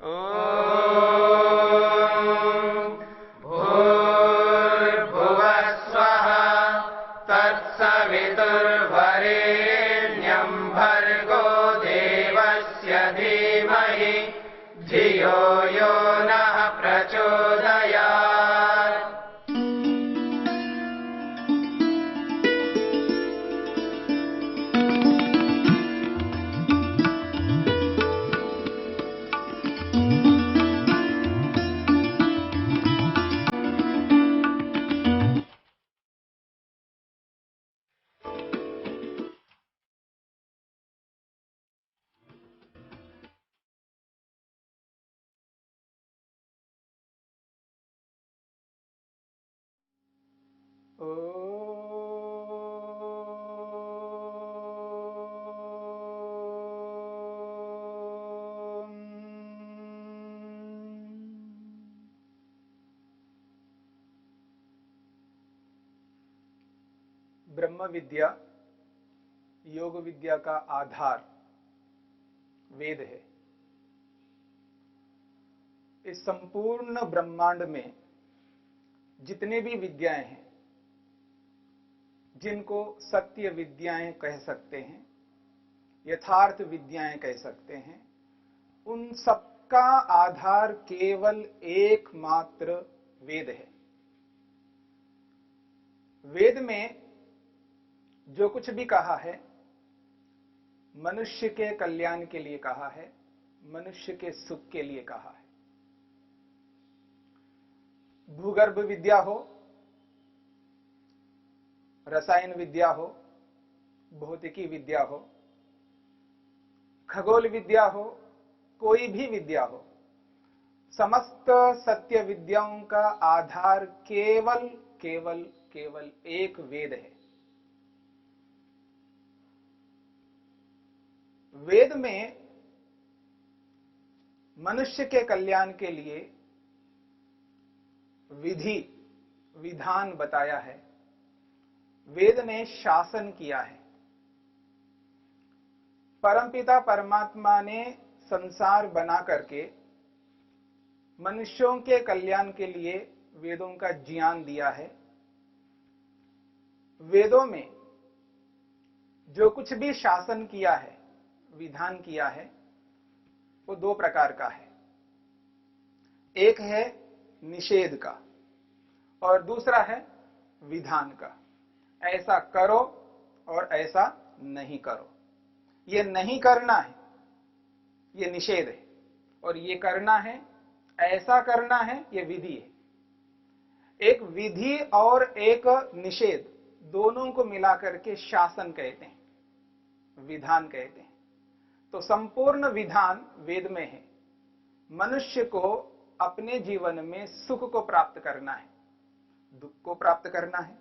भूर्भुवः स्वः तत्सवितुर्वरेण्यं भर्गो देवस्य धीमहि धियो यो नः प्रचोदयात्। ब्रह्म विद्या योग विद्या का आधार वेद है। इस संपूर्ण ब्रह्मांड में जितने भी विद्याएं हैं, जिनको सत्य विद्याएं कह सकते हैं, यथार्थ विद्याएं कह सकते हैं, उन सबका आधार केवल एकमात्र वेद है। वेद में जो कुछ भी कहा है, मनुष्य के कल्याण के लिए कहा है, मनुष्य के सुख के लिए कहा है। भूगर्भ विद्या हो, रसायन विद्या हो, भौतिकी विद्या हो, खगोल विद्या हो, कोई भी विद्या हो, समस्त सत्य विद्याओं का आधार केवल केवल केवल एक वेद है। वेद में मनुष्य के कल्याण के लिए विधि विधान बताया है। वेद ने शासन किया है। परमपिता परमात्मा ने संसार बना करके मनुष्यों के कल्याण के लिए वेदों का ज्ञान दिया है। वेदों में जो कुछ भी शासन किया है, विधान किया है, वो दो प्रकार का है। एक है निषेध का और दूसरा है विधान का। ऐसा करो और ऐसा नहीं करो। ये नहीं करना है, ये निषेध है, और ये करना है, ऐसा करना है, ये विधि है। एक विधि और एक निषेध दोनों को मिलाकर के शासन कहते हैं, विधान कहते हैं। तो संपूर्ण विधान वेद में है। मनुष्य को अपने जीवन में सुख को प्राप्त करना है, दुख को प्राप्त करना है।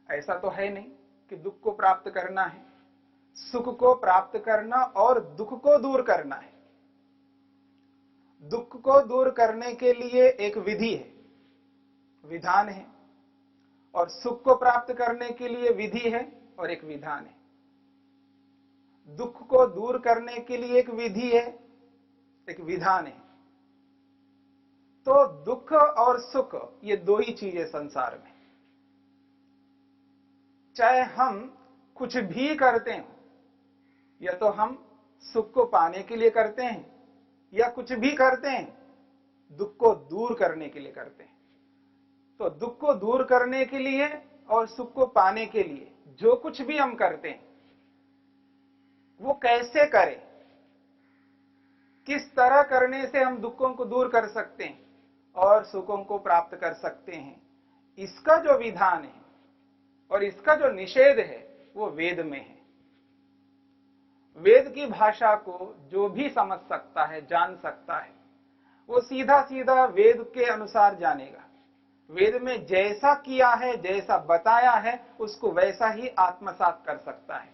ऐसा तो है नहीं कि दुख को प्राप्त करना है। सुख को प्राप्त करना और दुख को दूर करना है। दुख को दूर करने के लिए एक विधि है, विधान है, और सुख को प्राप्त करने के लिए विधि है और एक विधान है। दुख को दूर करने के लिए एक विधि है, एक विधान है। तो दुख और सुख ये दो ही चीजें संसार में। चाहे हम कुछ भी करते हो, या तो हम सुख को पाने के लिए करते हैं, या कुछ भी करते हैं दुख को दूर करने के लिए करते हैं। तो दुख को दूर करने के लिए और सुख को पाने के लिए जो कुछ भी हम करते हैं, वो कैसे करें, किस तरह करने से हम दुखों को दूर कर सकते हैं और सुखों को प्राप्त कर सकते हैं, इसका जो विधान है और इसका जो निषेध है वो वेद में है। वेद की भाषा को जो भी समझ सकता है, जान सकता है, वो सीधा सीधा वेद के अनुसार जानेगा। वेद में जैसा किया है, जैसा बताया है, उसको वैसा ही आत्मसात कर सकता है।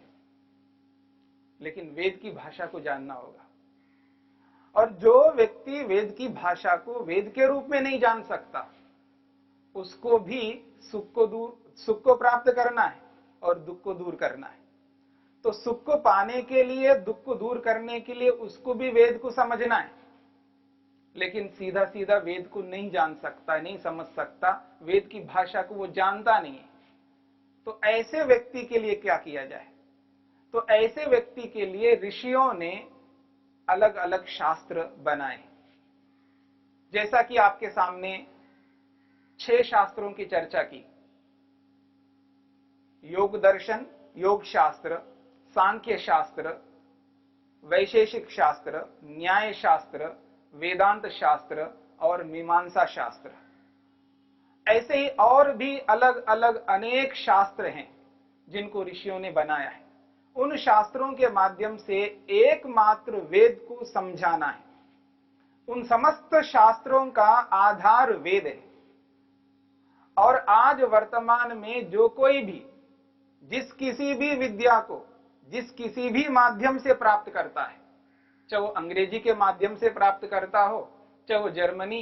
लेकिन वेद की भाषा को जानना होगा। और जो व्यक्ति वेद की भाषा को वेद के रूप में नहीं जान सकता, उसको भी सुख को प्राप्त करना है और दुख को दूर करना है। तो सुख को पाने के लिए, दुख को दूर करने के लिए उसको भी वेद को समझना है। लेकिन सीधा सीधा वेद को नहीं जान सकता, नहीं समझ सकता, वेद की भाषा को वो जानता नहीं है। तो ऐसे व्यक्ति के लिए क्या किया जाए? तो ऐसे व्यक्ति के लिए ऋषियों ने अलग अलग शास्त्र बनाए। जैसा कि आपके सामने 6 शास्त्रों की चर्चा की, योग दर्शन, योग शास्त्र, सांख्य शास्त्र, वैशेषिक शास्त्र, न्याय शास्त्र, वेदांत शास्त्र और मीमांसा शास्त्र। ऐसे ही और भी अलग अलग अनेक शास्त्र हैं जिनको ऋषियों ने बनाया है। उन शास्त्रों के माध्यम से एकमात्र वेद को समझाना है। उन समस्त शास्त्रों का आधार वेद है। और आज वर्तमान में जो कोई भी जिस किसी भी विद्या को जिस किसी भी माध्यम से प्राप्त करता है, चाहे वो अंग्रेजी के माध्यम से प्राप्त करता हो, चाहे वो जर्मनी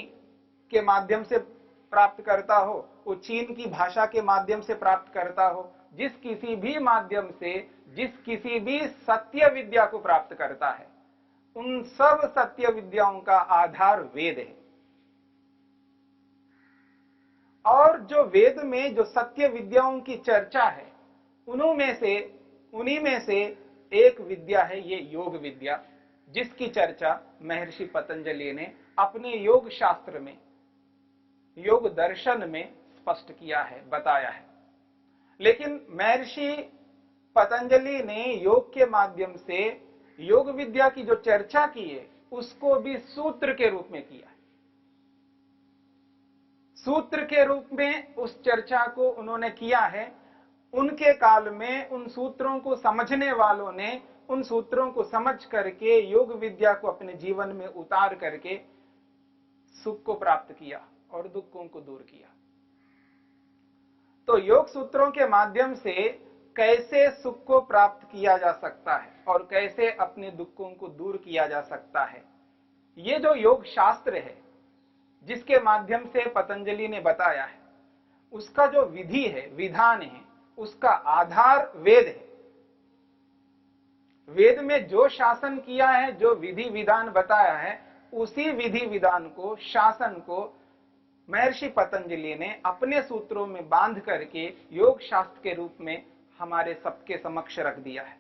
के माध्यम से प्राप्त करता हो, वो चीन की भाषा के माध्यम से प्राप्त करता हो, जिस किसी भी माध्यम से जिस किसी भी सत्य विद्या को प्राप्त करता है, उन सब सत्य विद्याओं का आधार वेद है। और जो वेद में जो सत्य विद्याओं की चर्चा है, उन्हीं में से एक विद्या है ये योग विद्या, जिसकी चर्चा महर्षि पतंजलि ने अपने योग शास्त्र में, योग दर्शन में स्पष्ट किया है, बताया है। लेकिन महर्षि पतंजलि ने योग के माध्यम से योग विद्या की जो चर्चा की है, उसको भी सूत्र के रूप में किया है। सूत्र के रूप में उस चर्चा को उन्होंने किया है। उनके काल में उन सूत्रों को समझने वालों ने उन सूत्रों को समझ करके योग विद्या को अपने जीवन में उतार करके सुख को प्राप्त किया और दुखों को दूर किया। तो योग सूत्रों के माध्यम से कैसे सुख को प्राप्त किया जा सकता है और कैसे अपने दुखों को दूर किया जा सकता है, ये जो योग शास्त्र है जिसके माध्यम से पतंजलि ने बताया है, उसका जो विधि है, विधान है, उसका आधार वेद है। वेद में जो शासन किया है, जो विधि विधान बताया है, उसी विधि विधान को, शासन को महर्षि पतंजलि ने अपने सूत्रों में बांध करके योग शास्त्र के रूप में हमारे सबके समक्ष रख दिया है।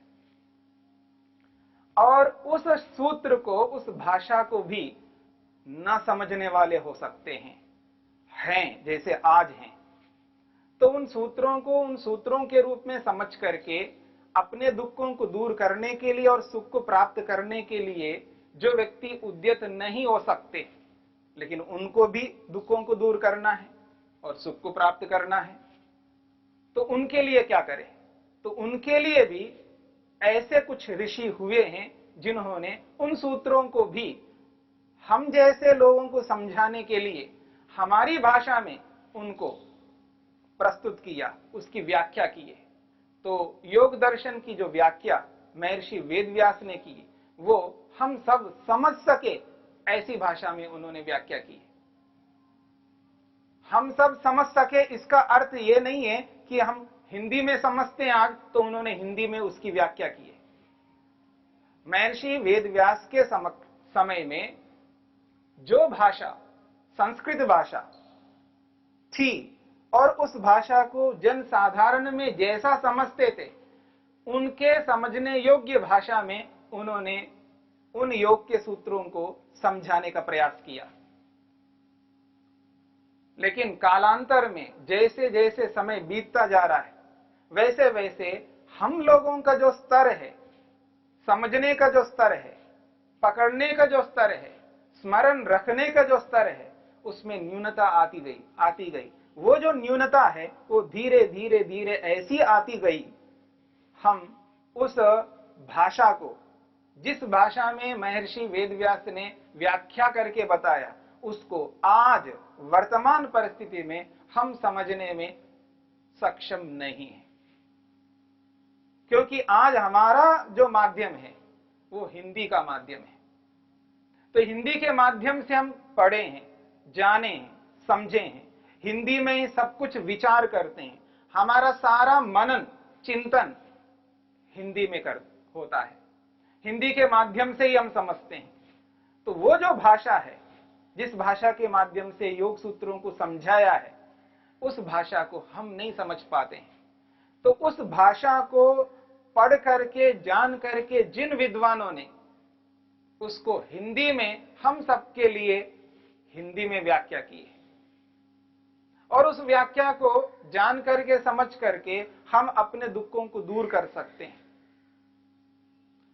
और उस सूत्र को, उस भाषा को भी न समझने वाले हो सकते हैं जैसे आज हैं। तो उन सूत्रों को उन सूत्रों के रूप में समझ करके अपने दुखों को दूर करने के लिए और सुख को प्राप्त करने के लिए जो व्यक्ति उद्यत नहीं हो सकते, लेकिन उनको भी दुखों को दूर करना है और सुख को प्राप्त करना है, तो उनके लिए क्या करें? तो उनके लिए भी ऐसे कुछ ऋषि हुए हैं जिन्होंने उन सूत्रों को भी हम जैसे लोगों को समझाने के लिए हमारी भाषा में उनको प्रस्तुत किया, उसकी व्याख्या की है। तो योग दर्शन की जो व्याख्या महर्षि वेदव्यास ने की, वो हम सब समझ सके ऐसी भाषा में उन्होंने व्याख्या की है। हम सब समझ सके इसका अर्थ ये नहीं है कि हम हिंदी में समझते हैं आज, तो उन्होंने हिंदी में उसकी व्याख्या की है। महर्षि वेदव्यास के समय में जो भाषा, संस्कृत भाषा थी, और उस भाषा को जन साधारण में जैसा समझते थे, उनके समझने योग्य भाषा में उन्होंने उन योग के सूत्रों को समझाने का प्रयास किया। लेकिन कालांतर में जैसे जैसे समय बीतता जा रहा है, वैसे वैसे हम लोगों का जो स्तर है, समझने का जो स्तर है, पकड़ने का जो स्तर है, स्मरण रखने का जो स्तर है, उसमें न्यूनता आती गई। वो जो न्यूनता है वो धीरे धीरे धीरे ऐसी आती गई, हम उस भाषा को, जिस भाषा में महर्षि वेदव्यास ने व्याख्या करके बताया, उसको आज वर्तमान परिस्थिति में हम समझने में सक्षम नहीं है। क्योंकि आज हमारा जो माध्यम है वो हिंदी का माध्यम है। तो हिंदी के माध्यम से हम पढ़े हैं, जाने हैं, समझे हैं, हिंदी में ही सब कुछ विचार करते हैं। हमारा सारा मनन चिंतन हिंदी में होता है, हिंदी के माध्यम से ही हम समझते हैं। तो वो जो भाषा है, जिस भाषा के माध्यम से योग सूत्रों को समझाया है, उस भाषा को हम नहीं समझ पाते हैं। तो उस भाषा को पढ़ करके, जान करके जिन विद्वानों ने उसको हिंदी में हम सबके लिए हिंदी में व्याख्या की है, और उस व्याख्या को जान करके, समझ करके हम अपने दुखों को दूर कर सकते हैं।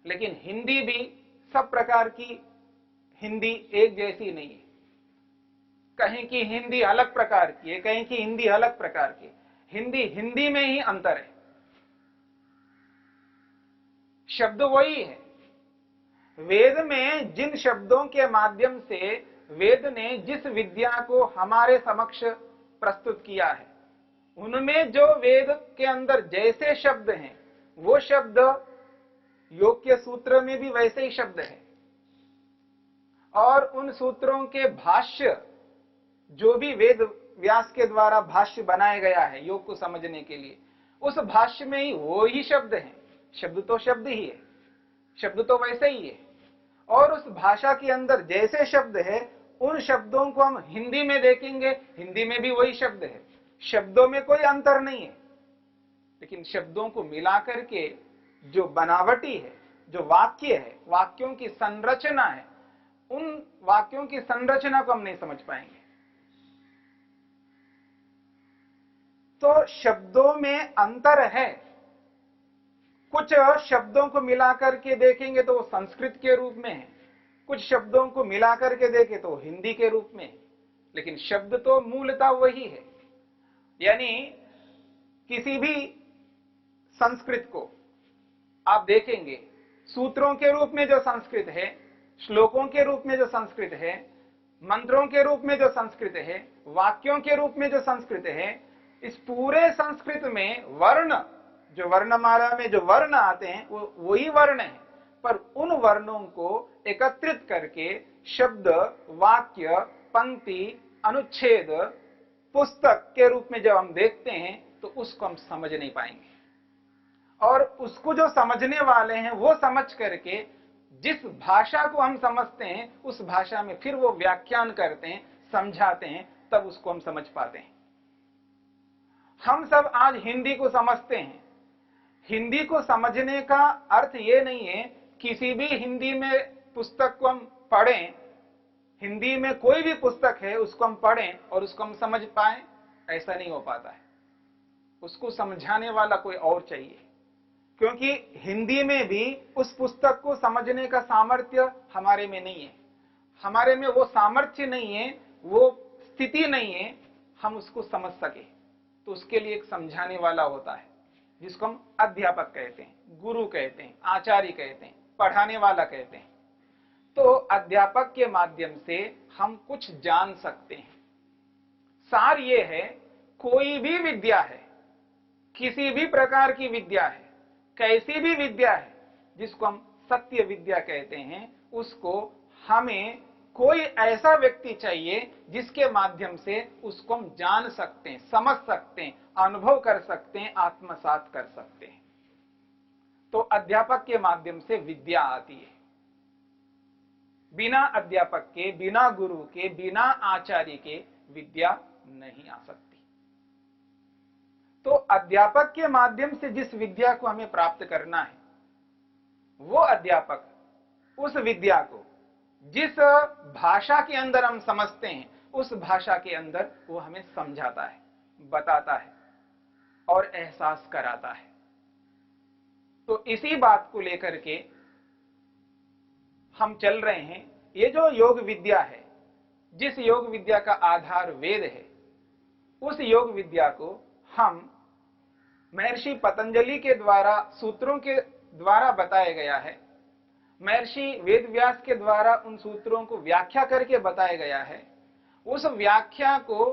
लेकिन हिंदी भी सब प्रकार की हिंदी एक जैसी नहीं है। कहीं की हिंदी अलग प्रकार की है, कहीं की हिंदी अलग प्रकार की। हिंदी में ही अंतर है। शब्द वही है। वेद में जिन शब्दों के माध्यम से वेद ने जिस विद्या को हमारे समक्ष प्रस्तुत किया है, उनमें जो वेद के अंदर जैसे शब्द हैं, वो शब्द योग के सूत्र में भी वैसे ही शब्द है। और उन सूत्रों के भाष्य, जो भी वेद व्यास के द्वारा भाष्य बनाया गया है योग को समझने के लिए, उस भाष्य में ही वो ही शब्द है। शब्द तो शब्द ही है, शब्द तो वैसे ही है। और उस भाषा के अंदर जैसे शब्द है, उन शब्दों को हम हिंदी में देखेंगे, हिंदी में भी वही शब्द है। शब्दों में कोई अंतर नहीं है, लेकिन शब्दों को मिलाकर के जो बनावटी है, जो वाक्य है, वाक्यों की संरचना है, उन वाक्यों की संरचना को हम नहीं समझ पाएंगे। तो शब्दों में अंतर है। कुछ शब्दों को मिलाकर के देखेंगे तो वो संस्कृत के रूप में है, कुछ शब्दों को मिलाकर के देखें तो हिंदी के रूप में है, लेकिन शब्द तो मूलतः वही है। यानी किसी भी संस्कृत को आप देखेंगे, सूत्रों के रूप में जो संस्कृत है, श्लोकों के रूप में जो संस्कृत है, मंत्रों के रूप में जो संस्कृत है, वाक्यों के रूप में जो संस्कृत है, इस पूरे संस्कृत में वर्ण, जो वर्णमाला में जो वर्ण आते हैं, वो वही वर्ण है। पर उन वर्णों को एकत्रित करके शब्द, वाक्य, पंक्ति, अनुच्छेद, पुस्तक के रूप में जब हम देखते हैं तो उसको हम समझ नहीं पाएंगे। और उसको जो समझने वाले हैं वो समझ करके जिस भाषा को हम समझते हैं, उस भाषा में फिर वो व्याख्यान करते हैं, समझाते हैं, तब उसको हम समझ पाते हैं। हम सब आज हिंदी को समझते हैं। हिंदी को समझने का अर्थ ये नहीं है किसी भी हिंदी में पुस्तक को हम पढ़ें, हिंदी में कोई भी पुस्तक है उसको हम पढ़ें और उसको हम समझ पाएं, ऐसा नहीं हो पाता है। उसको समझाने वाला कोई और चाहिए, क्योंकि हिंदी में भी उस पुस्तक को समझने का सामर्थ्य हमारे में नहीं है। हमारे में वो सामर्थ्य नहीं है, वो स्थिति नहीं है हम उसको समझ सके। तो उसके लिए एक समझाने वाला होता है, जिसको हम अध्यापक कहते हैं, गुरु कहते हैं, आचार्य कहते हैं, पढ़ाने वाला कहते हैं। तो अध्यापक के माध्यम से हम कुछ जान सकते हैं। सार ये है, कोई भी विद्या है, किसी भी प्रकार की विद्या है, कैसी भी विद्या है, जिसको हम सत्य विद्या कहते हैं, उसको हमें कोई ऐसा व्यक्ति चाहिए जिसके माध्यम से उसको हम जान सकते हैं, समझ सकते हैं, अनुभव कर सकते हैं, आत्मसात कर सकते हैं। तो अध्यापक के माध्यम से विद्या आती है। बिना अध्यापक के, बिना गुरु के, बिना आचार्य के विद्या नहीं आ सकती। तो अध्यापक के माध्यम से जिस विद्या को हमें प्राप्त करना है, वो अध्यापक उस विद्या को जिस भाषा के अंदर हम समझते हैं, उस भाषा के अंदर वो हमें समझाता है, बताता है और एहसास कराता है। तो इसी बात को लेकर के हम चल रहे हैं। ये जो योग विद्या है, जिस योग विद्या का आधार वेद है, उस योग विद्या को हम महर्षि पतंजलि के द्वारा, सूत्रों के द्वारा बताया गया है, महर्षि वेदव्यास के द्वारा उन सूत्रों को व्याख्या करके बताया गया है। उस व्याख्या को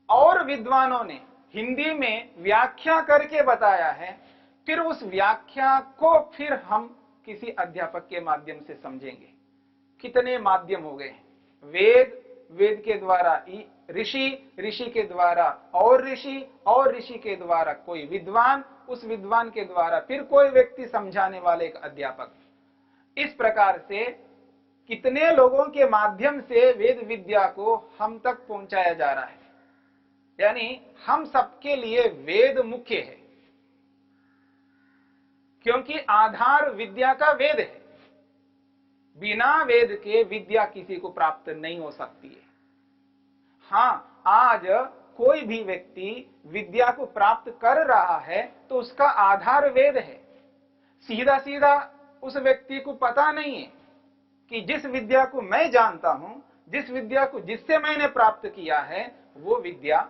और विद्वानों ने हिंदी में व्याख्या करके बताया है। फिर उस व्याख्या को फिर हम किसी अध्यापक के माध्यम से समझेंगे। कितने माध्यम हो गए हैं? वेद, वेद के द्वारा ऋषि, ऋषि के द्वारा और ऋषि के द्वारा कोई विद्वान, उस विद्वान के द्वारा फिर कोई व्यक्ति समझाने वाले, एक अध्यापक। इस प्रकार से कितने लोगों के माध्यम से वेद विद्या को हम तक पहुंचाया जा रहा है। यानी हम सबके लिए वेद मुख्य है, क्योंकि आधार विद्या का वेद है। बिना वेद के विद्या किसी को प्राप्त नहीं हो सकती है। हां, आज कोई भी व्यक्ति विद्या को प्राप्त कर रहा है तो उसका आधार वेद है। सीधा सीधा उस व्यक्ति को पता नहीं है कि जिस विद्या को मैं जानता हूं, जिस विद्या को जिससे मैंने प्राप्त किया है, वो विद्या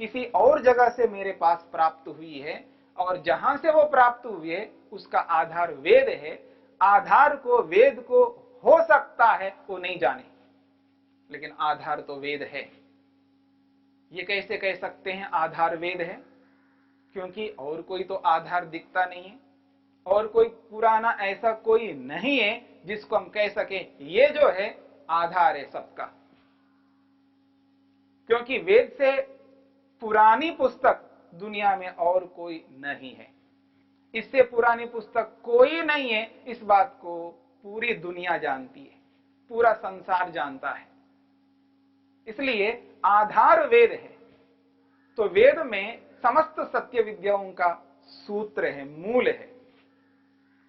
किसी और जगह से मेरे पास प्राप्त हुई है, और जहां से वो प्राप्त हुई है उसका आधार वेद है। आधार को, वेद को हो सकता है वो नहीं जाने, लेकिन आधार तो वेद है। ये कैसे कह सकते हैं आधार वेद है? क्योंकि और कोई तो आधार दिखता नहीं है, और कोई पुराना ऐसा कोई नहीं है जिसको हम कह सके ये जो है आधार है सबका। क्योंकि वेद से पुरानी पुस्तक दुनिया में और कोई नहीं है। इससे पुरानी पुस्तक कोई नहीं है, इस बात को पूरी दुनिया जानती है, पूरा संसार जानता है। इसलिए आधार वेद है। तो वेद में समस्त सत्य विद्याओं का सूत्र है, मूल है।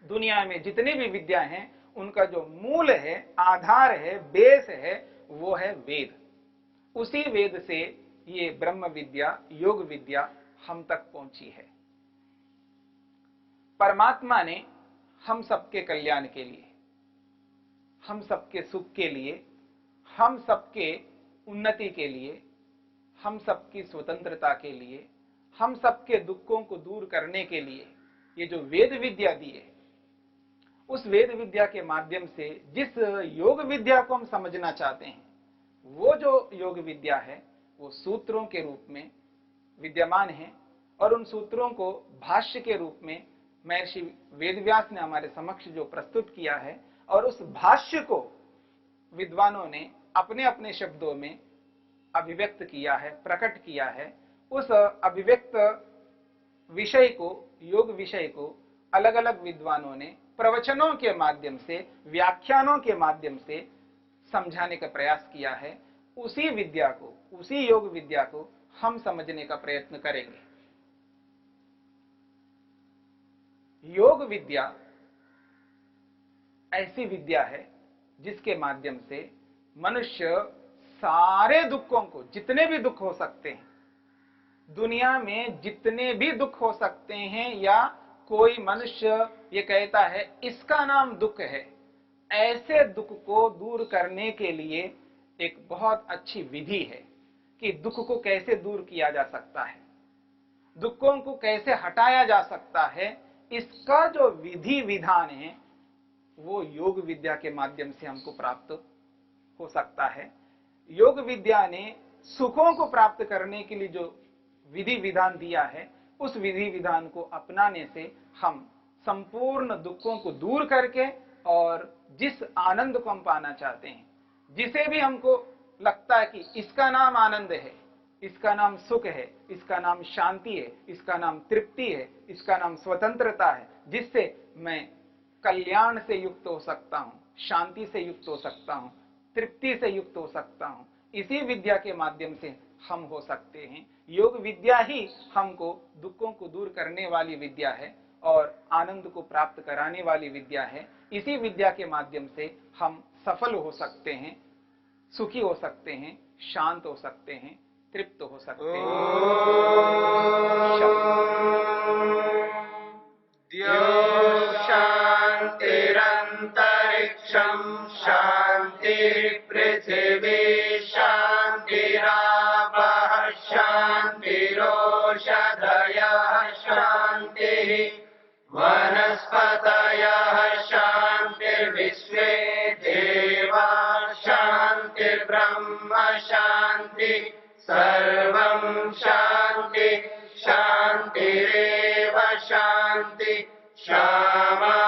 दुनिया में जितनी भी विद्या हैं उनका जो मूल है, आधार है, बेस है, वो है वेद। उसी वेद से ये ब्रह्म विद्या, योग विद्या हम तक पहुंची है। परमात्मा ने हम सबके कल्याण के लिए, हम सबके सुख के लिए, हम सबके उन्नति के लिए, हम सबकी स्वतंत्रता के लिए, हम सबके दुखों को दूर करने के लिए ये जो वेद विद्या दी है, उस वेद विद्या के माध्यम से जिस योग विद्या को हम समझना चाहते हैं, वो जो योग विद्या है वो सूत्रों के रूप में विद्यमान है। और उन सूत्रों को भाष्य के रूप में महर्षि वेदव्यास ने हमारे समक्ष जो प्रस्तुत किया है, और उस भाष्य को विद्वानों ने अपने अपने शब्दों में अभिव्यक्त किया है, प्रकट किया है। उस अभिव्यक्त विषय को, योग विषय को अलग अलग विद्वानों ने प्रवचनों के माध्यम से, व्याख्यानों के माध्यम से समझाने का प्रयास किया है। उसी विद्या को, उसी योग विद्या को हम समझने का प्रयत्न करेंगे। योग विद्या ऐसी विद्या है जिसके माध्यम से मनुष्य सारे दुखों को, जितने भी दुख हो सकते हैं दुनिया में, जितने भी दुख हो सकते हैं, या कोई मनुष्य ये कहता है इसका नाम दुख है, ऐसे दुख को दूर करने के लिए एक बहुत अच्छी विधि है कि दुख को कैसे दूर किया जा सकता है, दुखों को कैसे हटाया जा सकता है। इसका जो विधि विधान है वो योग विद्या के माध्यम से हमको प्राप्त हो सकता है। योग विद्या ने सुखों को प्राप्त करने के लिए जो विधि विधान दिया है, उस विधि विधान को अपनाने से हम संपूर्ण दुखों को दूर करके, और जिस आनंद को हम पाना चाहते हैं, जिसे भी हमको लगता है कि इसका नाम आनंद है, इसका नाम सुख है, इसका नाम शांति है, इसका नाम तृप्ति है, इसका नाम स्वतंत्रता है, जिससे मैं कल्याण से युक्त हो सकता हूं, शांति से युक्त हो सकता हूं, तृप्ति से युक्त हो सकता हूं, इसी विद्या के माध्यम से हम हो सकते हैं। योग विद्या ही हमको दुखों को दूर करने वाली विद्या है और आनंद को प्राप्त कराने वाली विद्या है। इसी विद्या के माध्यम से हम सफल हो सकते हैं, सुखी हो सकते हैं, शांत हो सकते हैं, तृप्त हो सकते हैं। शांतिरंतरिक्षं शांतिर्पृथिवी शांतिरापः शांतिरोषधयः शांतिः वनस्पतयः शांतिर्विश्वे देवा शांतिर्ब्रह्म शांति सर्वं शांति शांतिरेव शांति श्यामा